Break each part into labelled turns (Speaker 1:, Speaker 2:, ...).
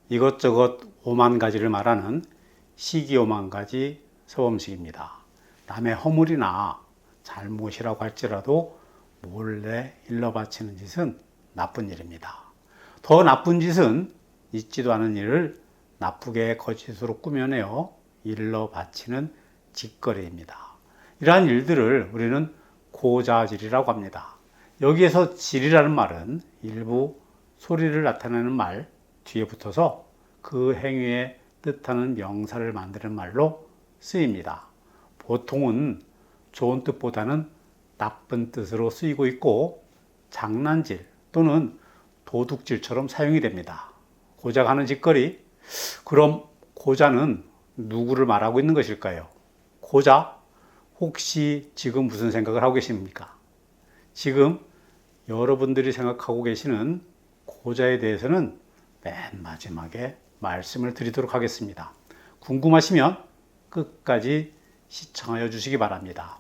Speaker 1: 이것저것 오만 가지를 말하는 시기오만 가지 서범식입니다. 남의 허물이나 잘못이라고 할지라도 몰래 일러 바치는 짓은 나쁜 일입니다. 더 나쁜 짓은 있지도 않은 일을 나쁘게 거짓으로 꾸며내어 일러 바치는 짓거리입니다. 이러한 일들을 우리는 고자질이라고 합니다. 여기에서 질이라는 말은 일부 소리를 나타내는 말 뒤에 붙어서 그 행위에 뜻하는 명사를 만드는 말로 쓰입니다. 보통은 좋은 뜻보다는 나쁜 뜻으로 쓰이고 있고 장난질 또는 도둑질처럼 사용이 됩니다. 고작 하는 짓거리? 그럼 고자는 누구를 말하고 있는 것일까요? 고자? 혹시 지금 무슨 생각을 하고 계십니까? 지금 여러분들이 생각하고 계시는 고자에 대해서는 맨 마지막에 말씀을 드리도록 하겠습니다. 궁금하시면 끝까지 시청하여 주시기 바랍니다.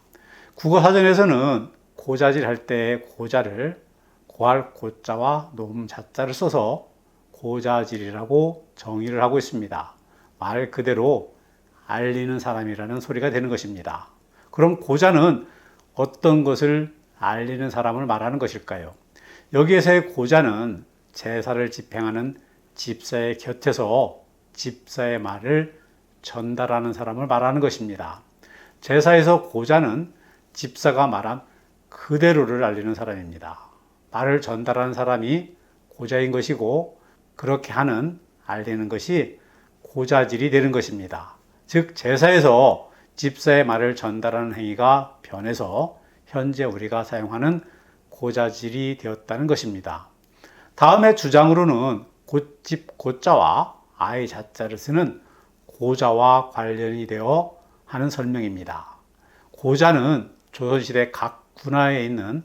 Speaker 1: 국어사전에서는 고자질 할 때 고자를 고할 고자와 노음 자자를 써서 고자질이라고 정의를 하고 있습니다. 말 그대로 알리는 사람이라는 소리가 되는 것입니다. 그럼 고자는 어떤 것을 알리는 사람을 말하는 것일까요? 여기에서의 고자는 제사를 집행하는 집사의 곁에서 집사의 말을 전달하는 사람을 말하는 것입니다. 제사에서 고자는 집사가 말한 그대로를 알리는 사람입니다. 말을 전달하는 사람이 고자인 것이고 그렇게 하는 알리는 것이 고자질이 되는 것입니다. 즉 제사에서 집사의 말을 전달하는 행위가 변해서 현재 우리가 사용하는 고자질이 되었다는 것입니다. 다음의 주장으로는 곧집 곧자와 아이 자자를 쓰는 고자와 관련이 되어 하는 설명입니다. 고자는 조선시대 각 군하에 있는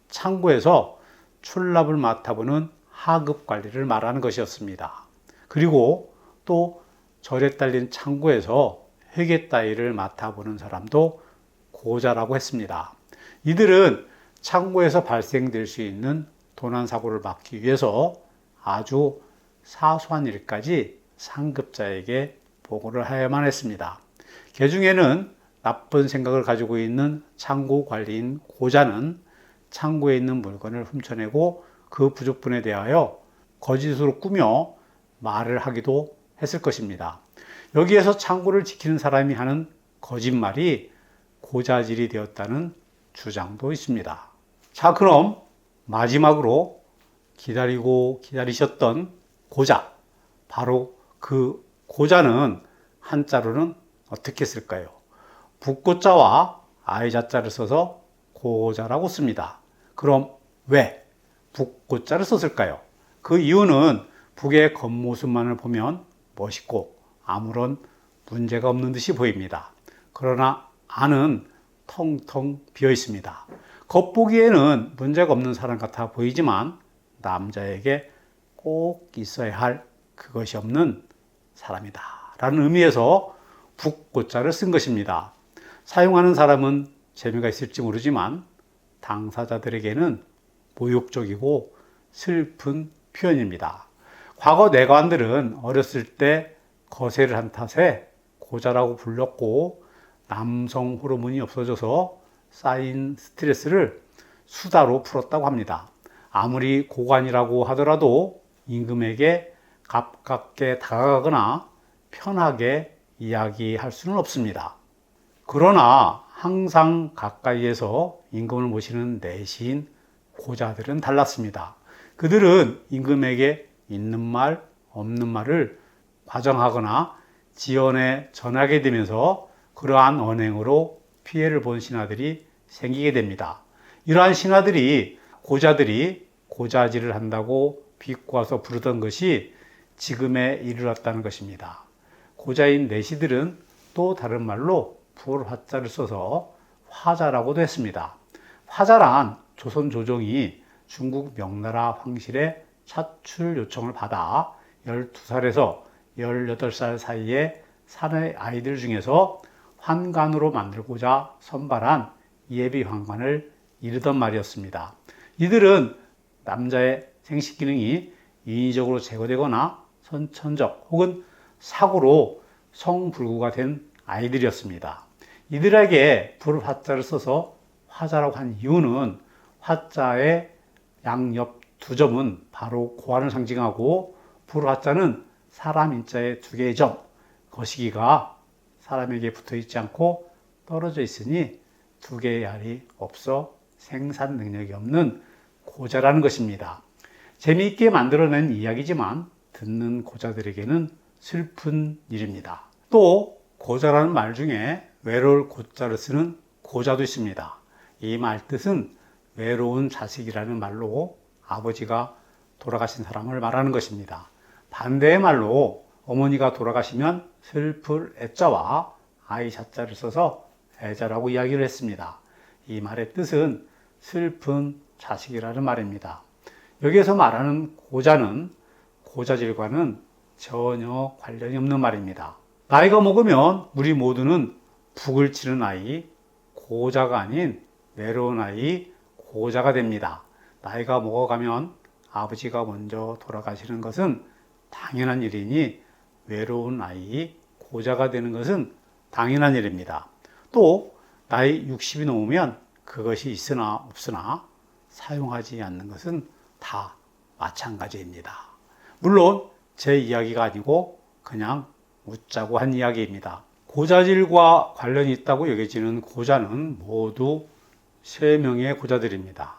Speaker 1: 창고에서 출납을 맡아보는 하급 관리를 말하는 것이었습니다. 그리고 또 절에 딸린 창고에서 회계 따위를 맡아보는 사람도 고자라고 했습니다. 이들은 창고에서 발생될 수 있는 도난사고를 막기 위해서 아주 사소한 일까지 상급자에게 보고를 해야만 했습니다. 개중에는 나쁜 생각을 가지고 있는 창고 관리인 고자는 창고에 있는 물건을 훔쳐내고 그 부족분에 대하여 거짓으로 꾸며 말을 하기도 했을 것입니다. 여기에서 창고를 지키는 사람이 하는 거짓말이 고자질이 되었다는 주장도 있습니다. 자, 그럼 마지막으로 기다리셨던 고자, 바로 그 고자는 한자로는 어떻게 쓸까요? 북고자와 아이자자를 써서 고자라고 씁니다. 그럼 왜 북고자를 썼을까요? 그 이유는 북의 겉모습만을 보면 멋있고 아무런 문제가 없는 듯이 보입니다. 그러나 안은 텅텅 비어 있습니다. 겉보기에는 문제가 없는 사람 같아 보이지만 남자에게 꼭 있어야 할 그것이 없는 사람이다 라는 의미에서 북고자를 쓴 것입니다. 사용하는 사람은 재미가 있을지 모르지만 당사자들에게는 모욕적이고 슬픈 표현입니다. 과거 내관들은 어렸을 때 거세를 한 탓에 고자라고 불렀고 남성 호르몬이 없어져서 쌓인 스트레스를 수다로 풀었다고 합니다. 아무리 고관이라고 하더라도 임금에게 가깝게 다가가거나 편하게 이야기할 수는 없습니다. 그러나 항상 가까이에서 임금을 모시는 내시인 고자들은 달랐습니다. 그들은 임금에게 있는 말, 없는 말을 과정하거나 지연에 전하게 되면서 그러한 언행으로 피해를 본 신하들이 생기게 됩니다. 이러한 신하들이 고자들이 고자질을 한다고 비꼬아서 부르던 것이 지금에 이르렀다는 것입니다. 고자인 내시들은 또 다른 말로 불화자를 써서 화자라고도 했습니다. 화자란 조선 조정이 중국 명나라 황실의 차출 요청을 받아 12살에서 18살 사이에 사내 아이들 중에서 환관으로 만들고자 선발한 예비 환관을 이르던 말이었습니다. 이들은 남자의 생식 기능이 인위적으로 제거되거나 선천적 혹은 사고로 성불구가 된 아이들이었습니다. 이들에게 불화자를 써서 화자라고 한 이유는 화자의 양옆 두 점은 바로 고환을 상징하고 불화자는 사람 인자의 두 개의 점, 거시기가 사람에게 붙어 있지 않고 떨어져 있으니 두 개의 알이 없어 생산 능력이 없는 고자라는 것입니다. 재미있게 만들어낸 이야기지만 듣는 고자들에게는 슬픈 일입니다. 또 고자라는 말 중에 외로울 고자를 쓰는 고자도 있습니다. 이 말 뜻은 외로운 자식이라는 말로 아버지가 돌아가신 사람을 말하는 것입니다. 반대의 말로 어머니가 돌아가시면 슬플 애자와 아이 자자를 써서 애자라고 이야기를 했습니다. 이 말의 뜻은 슬픈 자식이라는 말입니다. 여기에서 말하는 고자는 고자질과는 전혀 관련이 없는 말입니다. 나이가 먹으면 우리 모두는 북을 치는 아이, 고자가 아닌 외로운 아이, 고자가 됩니다. 나이가 먹어가면 아버지가 먼저 돌아가시는 것은 당연한 일이니 외로운 아이, 고자가 되는 것은 당연한 일입니다. 또 나이 60이 넘으면 그것이 있으나 없으나 사용하지 않는 것은 다 마찬가지입니다. 물론 제 이야기가 아니고 그냥 웃자고 한 이야기입니다. 고자질과 관련이 있다고 여겨지는 고자는 모두 3명의 고자들입니다.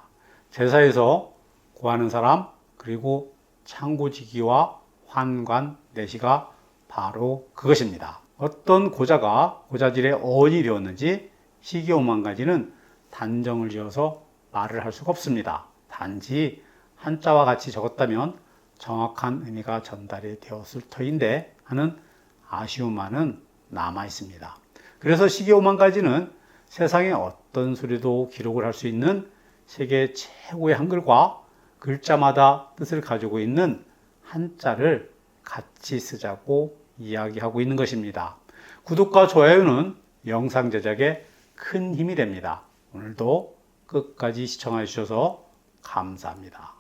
Speaker 1: 제사에서 고하는 사람, 그리고 창고지기와 환관, 내시가 바로 그것입니다. 어떤 고자가 고자질의 어원이 되었는지 시기오만가지는 단정을 지어서 말을 할 수가 없습니다. 단지 한자와 같이 적었다면 정확한 의미가 전달이 되었을 터인데 하는 아쉬움만은 남아 있습니다. 그래서 시기오만가지는 세상의 어떤 소리도 기록을 할 수 있는 세계 최고의 한글과 글자마다 뜻을 가지고 있는 한자를 같이 쓰자고 이야기하고 있는 것입니다. 구독과 좋아요는 영상 제작에 큰 힘이 됩니다. 오늘도 끝까지 시청해 주셔서 감사합니다.